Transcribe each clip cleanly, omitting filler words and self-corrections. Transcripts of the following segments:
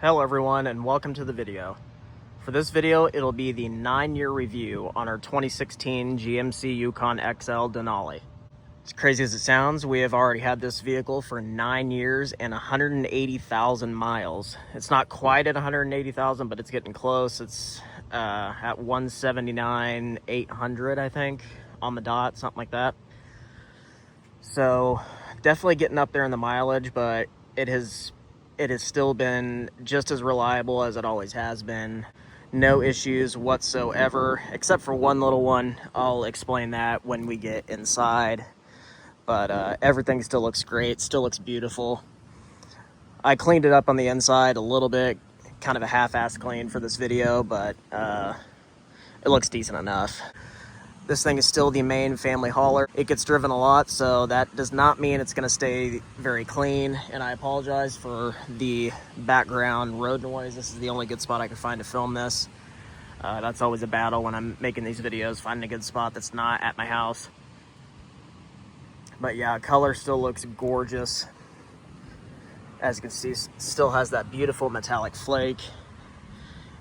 Hello everyone and welcome to the video. For this video, it'll be the 9-year review on our 2016 GMC Yukon XL Denali. As crazy as it sounds, we have already had this vehicle for 9 years and 180,000 miles. It's not quite at 180,000, but it's getting close. It's at 179,800, I think, on the dot, something like that. So definitely getting up there in the mileage, but it has still been just as reliable as it always has been. No issues whatsoever, except for one little one. I'll explain that when we get inside. But everything still looks great, still looks beautiful. I cleaned it up on the inside a little bit, kind of a half-ass clean for this video, but it looks decent enough. This thing is still the main family hauler. It gets driven a lot, so that does not mean it's gonna stay very clean, and I apologize for the background road noise. This is the only good spot I could find to film this. That's always a battle when I'm making these videos, finding a good spot that's not at my house. But yeah, color still looks gorgeous. As you can see, still has that beautiful metallic flake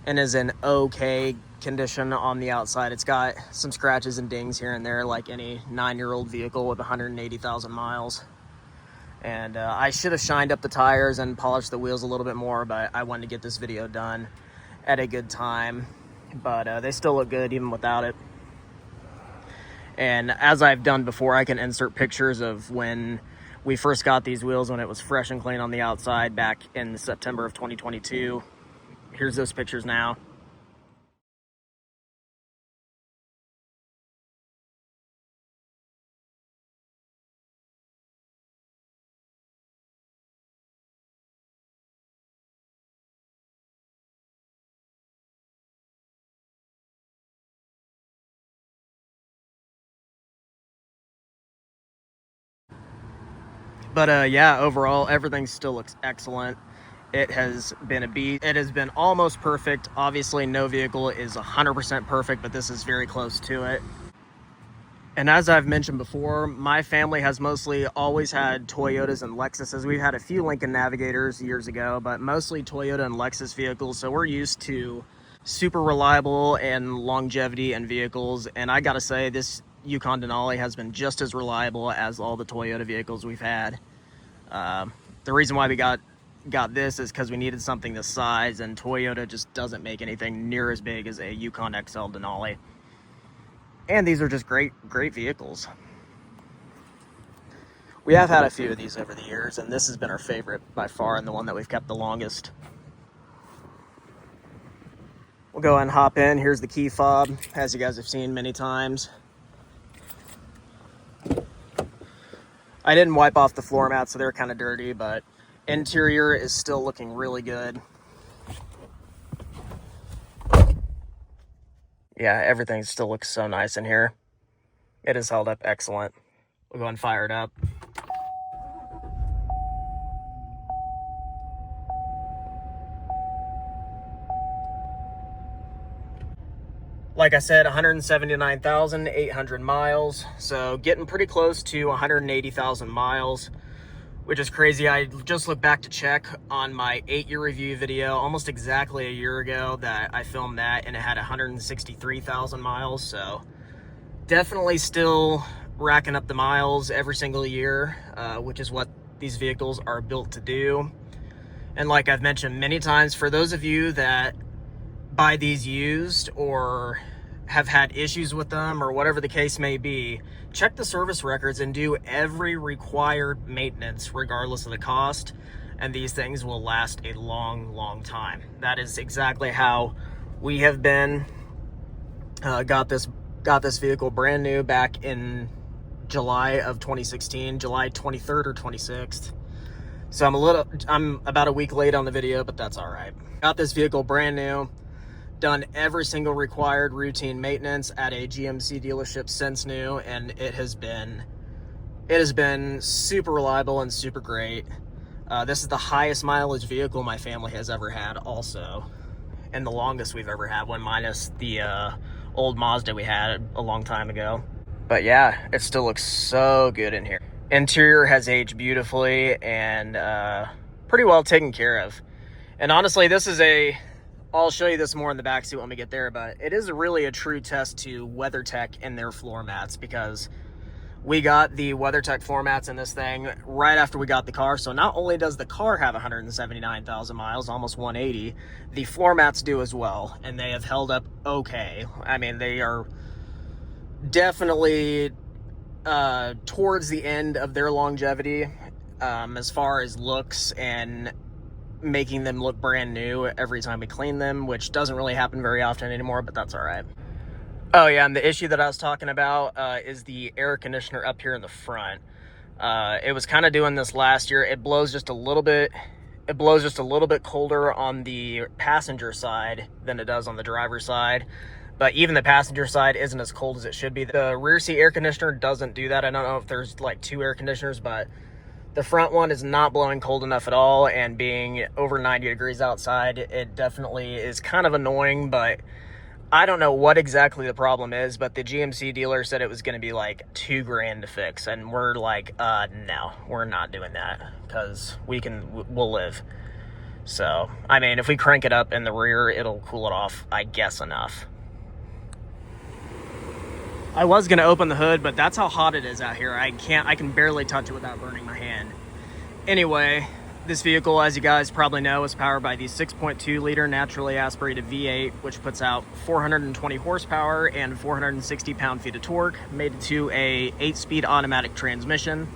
and is in okay condition on the outside. It's got some scratches and dings here and there like any 9-year-old vehicle with 180,000 miles. And I should have shined up the tires and polished the wheels a little bit more, but I wanted to get this video done at a good time. But they still look good even without it. And as I've done before, I can insert pictures of when we first got these wheels, when it was fresh and clean on the outside back in September of 2022. Here's those pictures now. But yeah, overall, everything still looks excellent. It has been a beat. It has been almost perfect. Obviously, no vehicle is 100% perfect, but this is very close to it. And as I've mentioned before, my family has mostly always had Toyotas and Lexuses. We've had a few Lincoln Navigators years ago, but mostly Toyota and Lexus vehicles. So we're used to super reliable and longevity in vehicles. And I gotta say, this Yukon Denali has been just as reliable as all the Toyota vehicles we've had. The reason why we got this is because we needed something this size, and Toyota just doesn't make anything near as big as a Yukon XL Denali. And these are just great vehicles. We have had a few of these over the years, and this has been our favorite by far, and the one that we've kept the longest. We'll go ahead and hop in. Here's the key fob, as you guys have seen many times. I didn't wipe off the floor mats, so they're kind of dirty, but interior is still looking really good. Yeah, everything still looks so nice in here. It has held up excellent. We'll go and fire it up. Like I said, 179,800 miles. So getting pretty close to 180,000 miles, which is crazy. I just looked back to check on my 8-year review video almost exactly a year ago that I filmed that, and it had 163,000 miles. So definitely still racking up the miles every single year, which is what these vehicles are built to do. And like I've mentioned many times, for those of you that buy these used or have had issues with them or whatever the case may be, check the service records and do every required maintenance regardless of the cost, and these things will last a long time. That is exactly how we have been. Got this vehicle brand new back in July of 2016, July 23rd or 26th. So I'm about a week late on the video, but that's all right. Got this vehicle brand new, done every single required routine maintenance at a GMC dealership since new, and it has been super reliable and super great. This is the highest mileage vehicle my family has ever had also, and the longest we've ever had one, minus the old Mazda we had a long time ago. But yeah, it still looks so good in here. Interior has aged beautifully and pretty well taken care of. And honestly, I'll show you this more in the backseat when we get there, but it is really a true test to WeatherTech and their floor mats, because we got the WeatherTech floor mats in this thing right after we got the car. So not only does the car have 179,000 miles, almost 180, the floor mats do as well. And they have held up okay. I mean, they are definitely towards the end of their longevity as far as looks and making them look brand new every time we clean them, which doesn't really happen very often anymore, but that's all right. Oh yeah, and the issue that I was talking about is the air conditioner up here in the front. It was kind of doing this last year. It blows just a little bit. It blows just a little bit colder on the passenger side than it does on the driver's side. But even the passenger side isn't as cold as it should be. The rear seat air conditioner doesn't do that. I don't know if there's like 2 air conditioners, but the front one is not blowing cold enough at all. And being over 90 degrees outside, it definitely is kind of annoying, but I don't know what exactly the problem is, but the GMC dealer said it was going to be like $2,000 to fix. And we're like, no, we're not doing that, because we'll live. So, I mean, if we crank it up in the rear, it'll cool it off, I guess, enough. I was going to open the hood, but that's how hot it is out here. I can barely touch it without burning my hand. Anyway, this vehicle, as you guys probably know, is powered by the 6.2 liter naturally aspirated V8, which puts out 420 horsepower and 460 pound-feet of torque, made to a 8-speed automatic transmission.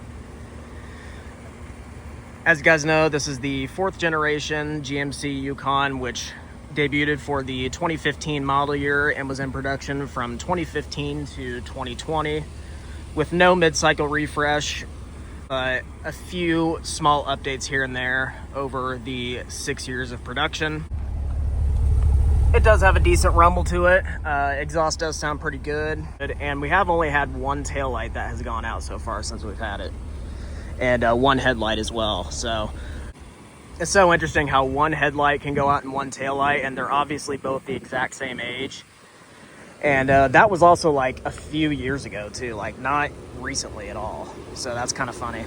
As you guys know, this is the 4th generation GMC Yukon, which debuted for the 2015 model year and was in production from 2015 to 2020 with no mid-cycle refresh, but a few small updates here and there over the 6 years of production. It does have a decent rumble to it. Exhaust does sound pretty good, and we have only had one taillight that has gone out so far since we've had it, and one headlight as well. So it's so interesting how one headlight can go out and one taillight, and they're obviously both the exact same age. And that was also like a few years ago too, like not recently at all. So that's kind of funny.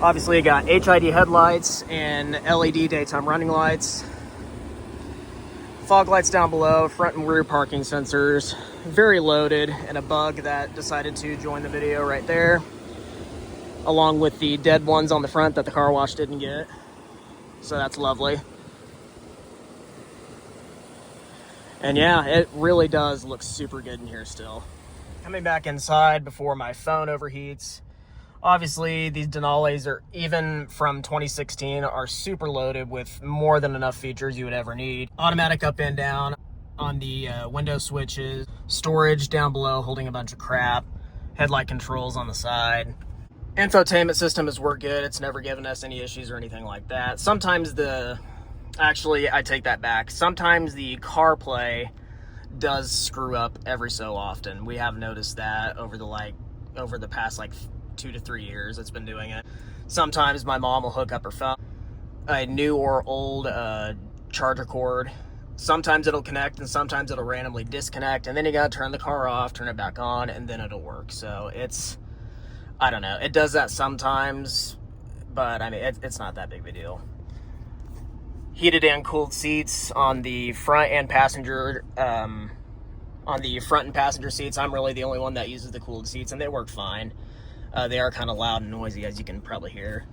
Obviously you got HID headlights and LED daytime running lights. Fog lights down below, front and rear parking sensors. Very loaded, and a bug that decided to join the video right there, along with the dead ones on the front that the car wash didn't get. So that's lovely. And yeah, it really does look super good in here still. Coming back inside before my phone overheats. Obviously, these Denalis are, even from 2016, are super loaded with more than enough features you would ever need. Automatic up and down on the window switches, storage down below holding a bunch of crap, headlight controls on the side. Infotainment system has worked good. It's never given us any issues or anything like that. Sometimes actually, I take that back. Sometimes the CarPlay does screw up every so often. We have noticed that over the past like 2 to 3 years it's been doing it. Sometimes my mom will hook up her phone, a new or old charger cord. Sometimes it'll connect and sometimes it'll randomly disconnect, and then you gotta turn the car off, turn it back on, and then it'll work. So I don't know, it does that sometimes, but I mean, it's not that big of a deal. Heated and cooled seats on the front and passenger seats. I'm really the only one that uses the cooled seats, and they work fine. They are kind of loud and noisy, as you can probably hear.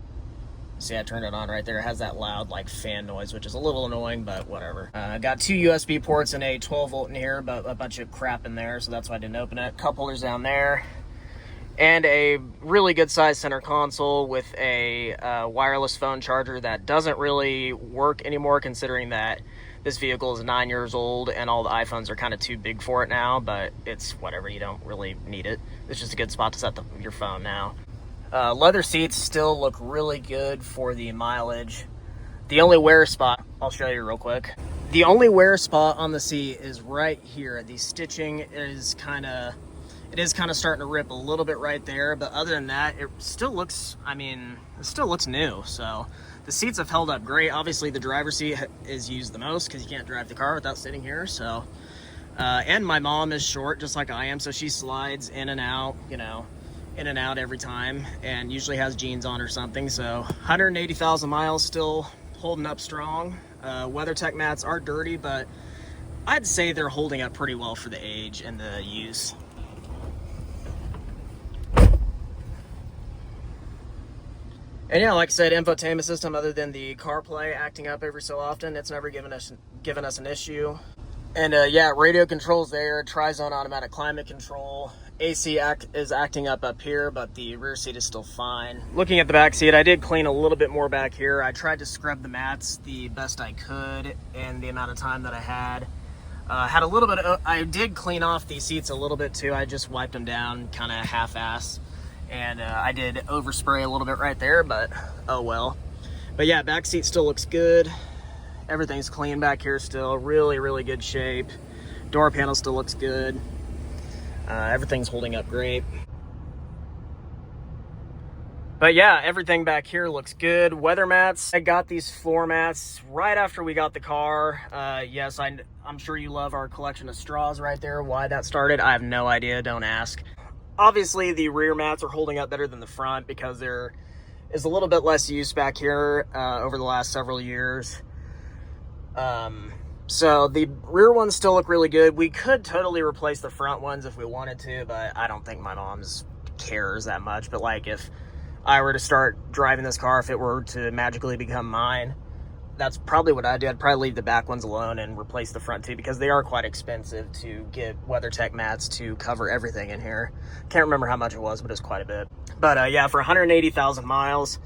See, I turned it on right there. It has that loud like fan noise, which is a little annoying, but whatever. Got 2 USB ports and a 12 volt in here, but a bunch of crap in there, so that's why I didn't open it. Cup holders down there. And a really good sized center console with a wireless phone charger that doesn't really work anymore, considering that this vehicle is 9 years old and all the iPhones are kind of too big for it now, but it's whatever, you don't really need it. It's just a good spot to set your phone now. Leather seats still look really good for the mileage. The only wear spot, I'll show you real quick. The only wear spot on the seat is right here. The stitching is kind of starting to rip a little bit right there, but other than that, it still looks new. So the seats have held up great. Obviously the driver's seat is used the most because you can't drive the car without sitting here. So and my mom is short just like I am, so she slides in and out, in and out every time, and usually has jeans on or something. So 180,000 miles, still holding up strong. WeatherTech mats are dirty, but I'd say they're holding up pretty well for the age and the use. And yeah, like I said, infotainment system, other than the CarPlay acting up every so often, it's never given us an issue. And yeah, radio controls there, tri-zone automatic climate control. AC is acting up here, but the rear seat is still fine. Looking at the back seat, I did clean a little bit more back here. I tried to scrub the mats the best I could in the amount of time that I had. Had a little bit of, I did clean off the seats a little bit too. I just wiped them down kind of half-ass. And I did overspray a little bit right there, but oh well. But yeah, back seat still looks good. Everything's clean back here still. Really, really good shape. Door panel still looks good. Everything's holding up great. But yeah, everything back here looks good. Weather mats. I got these floor mats right after we got the car. Yes, I'm sure you love our collection of straws right there. Why that started, I have no idea. Don't ask. Obviously, the rear mats are holding up better than the front because there is a little bit less use back here over the last several years. So the rear ones still look really good. We could totally replace the front ones if we wanted to, but I don't think my mom's cares that much. But like if I were to start driving this car, if it were to magically become mine, that's probably what I'd do. I'd probably leave the back ones alone and replace the front too, because they are quite expensive to get WeatherTech mats to cover everything in here. Can't remember how much it was, but it's quite a bit. But yeah, for 180,000 miles,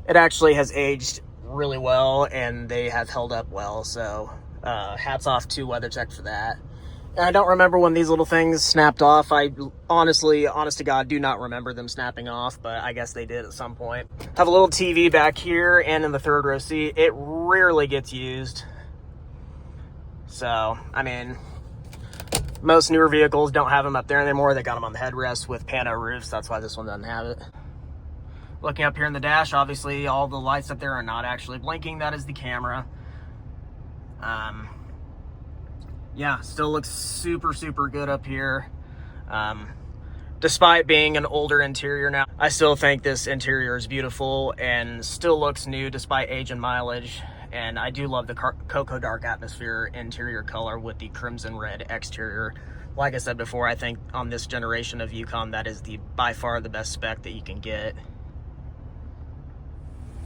it actually has aged really well and they have held up well. So hats off to WeatherTech for that. And I don't remember when these little things snapped off. I honest to God, do not remember them snapping off, but I guess they did at some point. Have a little TV back here and in the third row seat. It rarely gets used. So, I mean, most newer vehicles don't have them up there anymore. They got them on the headrest with pano roofs. That's why this one doesn't have it. Looking up here in the dash, obviously all the lights up there are not actually blinking. That is the camera. Yeah, still looks super, super good up here. Despite being an older interior now, I still think this interior is beautiful and still looks new despite age and mileage. And I do love the Cocoa Dark Atmosphere interior color with the crimson red exterior. Like I said before, I think on this generation of Yukon, that is by far the best spec that you can get.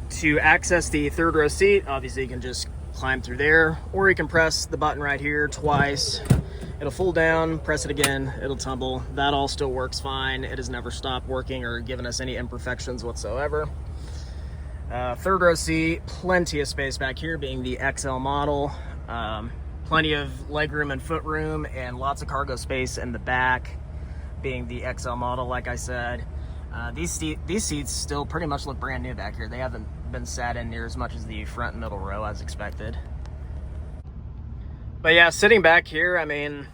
To access the third row seat, obviously you can just climb through there, or you can press the button right here twice. It'll fold down, press it again, it'll tumble. That all still works fine. It has never stopped working or given us any imperfections whatsoever. Third row seat, plenty of space back here, being the XL model. Plenty of legroom and footroom, and lots of cargo space in the back, being the XL model, like I said. These seats still pretty much look brand new back here. They haven't been sat in near as much as the front and middle row as expected. But yeah, sitting back here, I mean,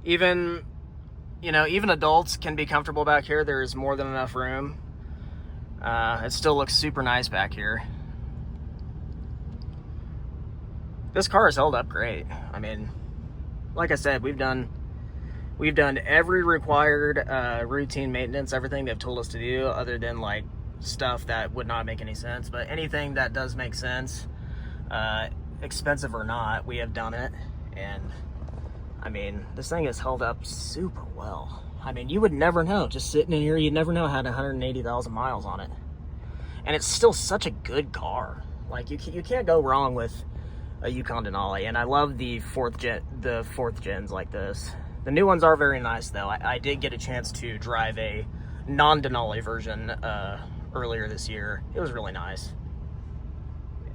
even adults can be comfortable back here. There's more than enough room. It still looks super nice back here. This car has held up great. I mean, like I said, we've done every required routine maintenance, everything they've told us to do, other than like stuff that would not make any sense. But anything that does make sense, expensive or not, we have done it. And I mean, this thing has held up super well. I mean, you would never know, just sitting in here, you'd never know it had 180,000 miles on it. And it's still such a good car. Like you can't go wrong with a Yukon Denali. And I love the fourth gens like this. The new ones are very nice though. I did get a chance to drive a non-Denali version earlier this year. It was really nice.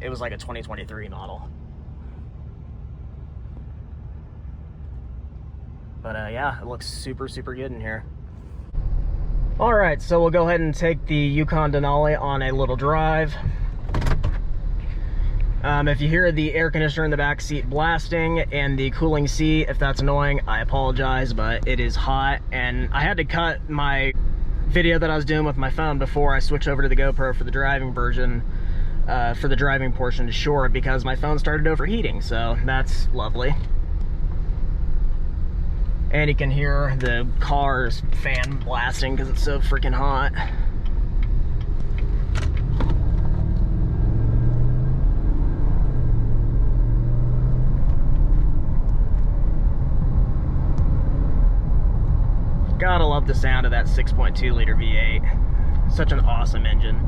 It was like a 2023 model. But yeah, it looks super, super good in here. All right, so we'll go ahead and take the Yukon Denali on a little drive. If you hear the air conditioner in the back seat blasting and the cooling seat, if that's annoying, I apologize, but it is hot. And I had to cut my video that I was doing with my phone before I switch over to the GoPro for the driving version, for the driving portion to short, because my phone started overheating, so that's lovely. And you can hear the car's fan blasting because it's so freaking hot. Gotta love the sound of that 6.2 liter V8. Such an awesome engine.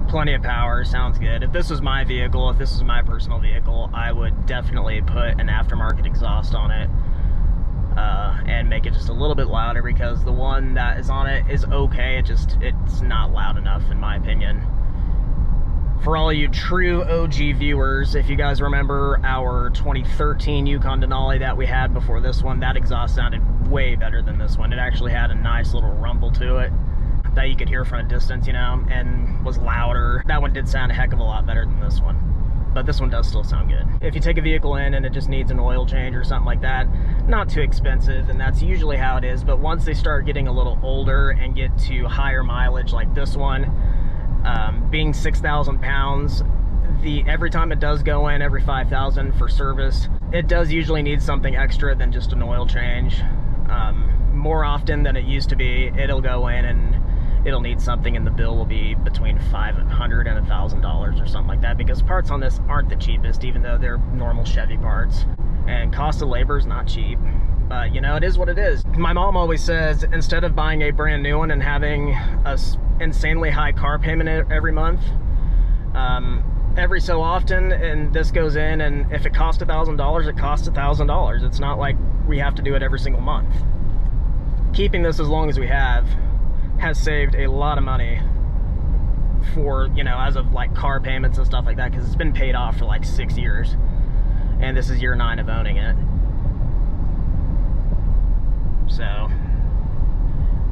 Plenty of power, sounds good. If this was my vehicle, if this was my personal vehicle, I would definitely put an aftermarket exhaust on it and make it just a little bit louder, because the one that is on it is okay, it's not loud enough in my opinion. For all you true OG viewers, if you guys remember our 2013 Yukon Denali that we had before this one, that exhaust sounded way better than this one. It actually had a nice little rumble to it that you could hear from a distance, you know, and was louder. That one did sound a heck of a lot better than this one, but this one does still sound good. If you take a vehicle in and it just needs an oil change or something like that, not too expensive, and that's usually how it is, but once they start getting a little older and get to higher mileage like this one, being 6,000 pounds, every time it does go in, every 5,000 for service, it does usually need something extra than just an oil change. More often than it used to be, it'll go in and it'll need something, and the bill will be between $500 and $1,000 or something like that, because parts on this aren't the cheapest, even though they're normal Chevy parts, and cost of labor is not cheap. But you know, it is what it is. My mom always says, instead of buying a brand new one and having a insanely high car payment every month, every so often, and this goes in, and if it costs $1,000, it costs $1,000. It's not like we have to do it every single month. Keeping this as long as we have has saved a lot of money for, you know, as of like car payments and stuff like that, because it's been paid off for like 6 years, and this is year 9 of owning it. So,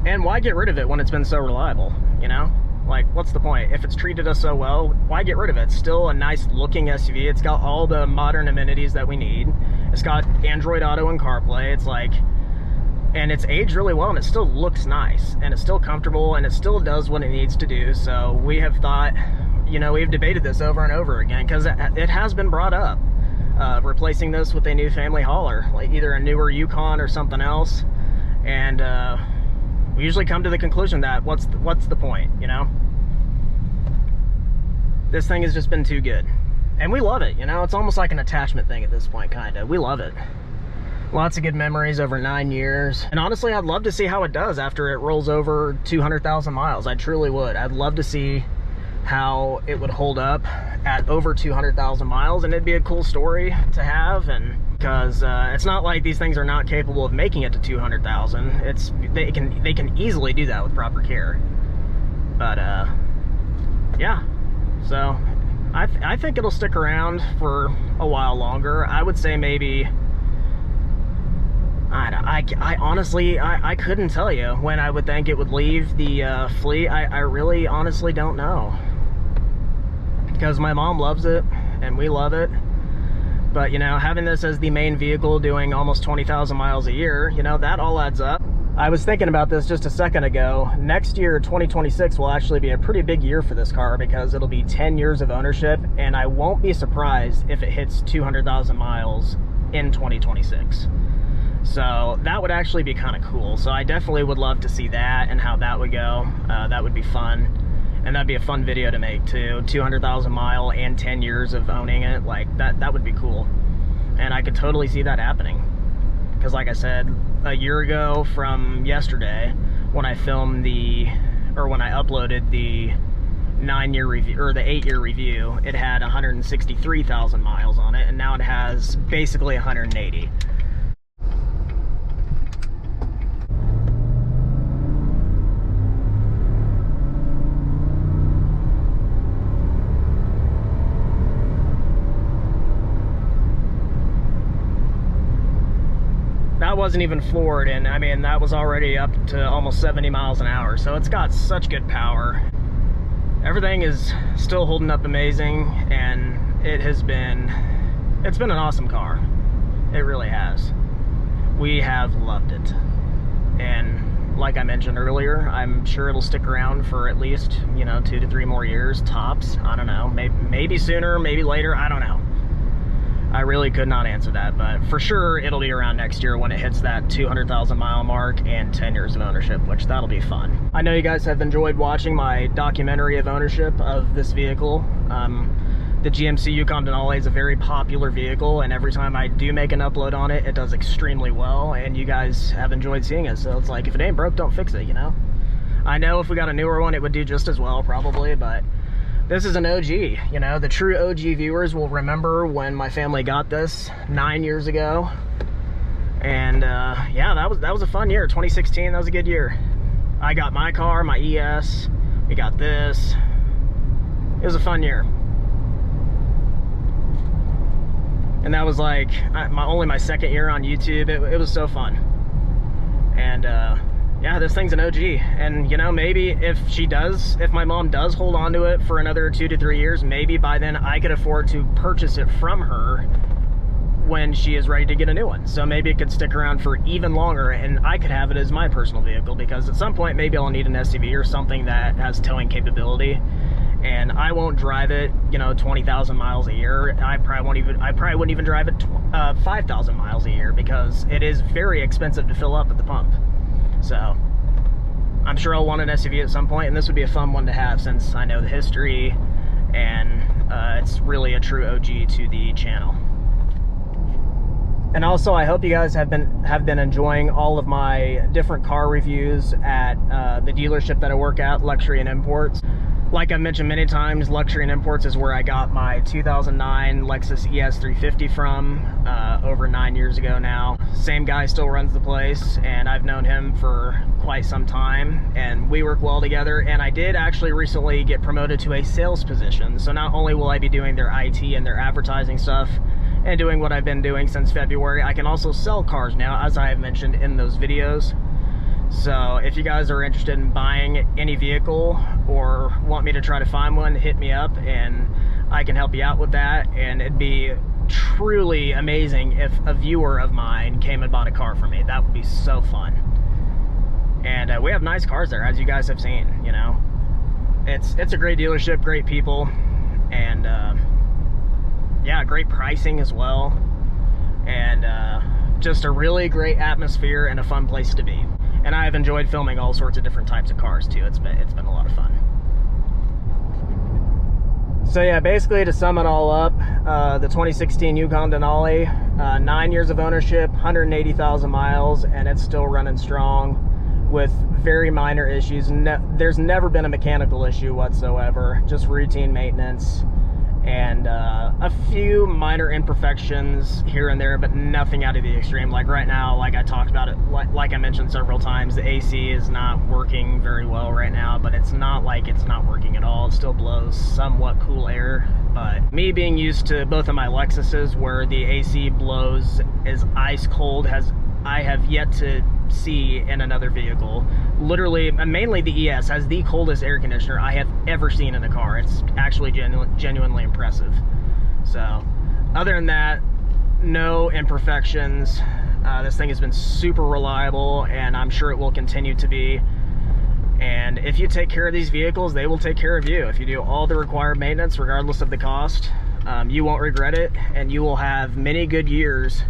and why get rid of it when it's been so reliable, you know? Like, what's the point? If it's treated us so well, why get rid of it? It's still a nice looking SUV. It's got all the modern amenities that we need. It's got Android Auto and CarPlay. It's like, and it's aged really well, and it still looks nice, and it's still comfortable, and it still does what it needs to do. So we have thought, you know, we've debated this over and over again, because it has been brought up, replacing this with a new family hauler, like either a newer Yukon or something else. And we usually come to the conclusion that what's the point, you know? This thing has just been too good, and we love it, you know? It's almost like an attachment thing at this point, kind of. We love it. Lots of good memories over 9 years, and honestly, I'd love to see how it does after it rolls over 200,000 miles. I truly would. I'd love to see how it would hold up at over 200,000 miles, and it'd be a cool story to have. And because it's not like these things are not capable of making it to 200,000. They can easily do that with proper care. But yeah, so I think it'll stick around for a while longer. I would say maybe, I honestly couldn't tell you when I would think it would leave the fleet. I really honestly don't know, because my mom loves it and we love it. But, you know, having this as the main vehicle doing almost 20,000 miles a year, you know, that all adds up. I was thinking about this just a second ago. Next year, 2026, will actually be a pretty big year for this car, because it'll be 10 years of ownership, and I won't be surprised if it hits 200,000 miles in 2026. So that would actually be kind of cool. So I definitely would love to see that and how that would go. That would be fun. And that'd be a fun video to make too. 200,000 mile and 10 years of owning it, like that would be cool. And I could totally see that happening. Because like I said, a year ago from yesterday, when I filmed when I uploaded the 9-year review, or the 8-year review, it had 163,000 miles on it, and now it has basically 180. That wasn't even floored, and I mean, that was already up to almost 70 miles an hour, so it's got such good power. Everything is still holding up amazing, and it's been an awesome car. It really has. We have loved it. And like I mentioned earlier, I'm sure it'll stick around for at least, you know, 2 to 3 more years, tops. I don't know, maybe sooner, maybe later, I don't know. I really could not answer that, but for sure it'll be around next year when it hits that 200,000 mile mark and 10 years of ownership, which that'll be fun. I know you guys have enjoyed watching my documentary of ownership of this vehicle. The GMC Yukon Denali is a very popular vehicle, and every time I do make an upload on it, it does extremely well, and you guys have enjoyed seeing it. So it's like, if it ain't broke, don't fix it, you know? I know if we got a newer one, it would do just as well, probably, but this is an OG. You know, the true OG viewers will remember when my family got this 9 years ago. And yeah, that was a fun year. 2016, that was a good year. I got my car, my ES, we got this. It was a fun year. And that was like only my second year on YouTube. It was so fun. And yeah, this thing's an OG. And you know, maybe if my mom does hold on to it for another 2 to 3 years, maybe by then I could afford to purchase it from her when she is ready to get a new one. So maybe it could stick around for even longer, and I could have it as my personal vehicle, because at some point maybe I'll need an SUV or something that has towing capability. And I won't drive it, you know, 20,000 miles a year. I probably wouldn't even drive it 5,000 miles a year, because it is very expensive to fill up at the pump. So I'm sure I'll want an SUV at some point, and this would be a fun one to have since I know the history, and it's really a true OG to the channel. And also, I hope you guys have been enjoying all of my different car reviews at the dealership that I work at, Luxury and Imports. Like I've mentioned many times, Luxury and Imports is where I got my 2009 Lexus ES350 from over 9 years ago now. Same guy still runs the place, and I've known him for quite some time, and we work well together. And I did actually recently get promoted to a sales position. So not only will I be doing their IT and their advertising stuff and doing what I've been doing since February, I can also sell cars now, as I have mentioned in those videos. So if you guys are interested in buying any vehicle or want me to try to find one, hit me up and I can help you out with that. And it'd be truly amazing if a viewer of mine came and bought a car from me. That would be so fun. And we have nice cars there, as you guys have seen. You know, it's a great dealership, great people, and yeah, great pricing as well, and just a really great atmosphere and a fun place to be. And I've enjoyed filming all sorts of different types of cars too. It's been a lot of fun. So yeah, basically to sum it all up, the 2016 Yukon Denali, 9 years of ownership, 180,000 miles, and it's still running strong with very minor issues. There's never been a mechanical issue whatsoever, just routine maintenance and a few minor imperfections here and there, but nothing out of the extreme. Like right now, like I talked about it, like I mentioned several times, the AC is not working very well right now, but it's not like it's not working at all. It still blows somewhat cool air. But me being used to both of my Lexuses where the AC blows as ice cold as I have yet to see in another vehicle. Literally, mainly the ES has the coldest air conditioner I have ever seen in a car. It's actually genuinely impressive. So other than that, no imperfections. This thing has been super reliable, and I'm sure it will continue to be. And if you take care of these vehicles, they will take care of you. If you do all the required maintenance, regardless of the cost, you won't regret it, and you will have many good years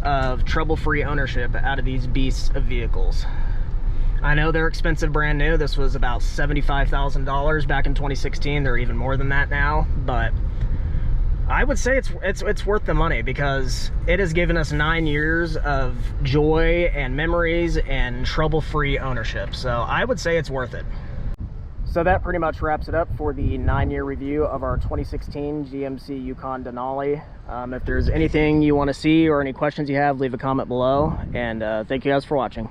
of trouble-free ownership out of these beasts of vehicles. I know they're expensive brand new. This was about $75,000 back in 2016. They're even more than that now, but I would say it's worth the money, because it has given us 9 years of joy and memories and trouble-free ownership. So I would say it's worth it. So that pretty much wraps it up for the 9-year review of our 2016 GMC Yukon Denali. If there's anything you want to see or any questions you have, leave a comment below, and thank you guys for watching.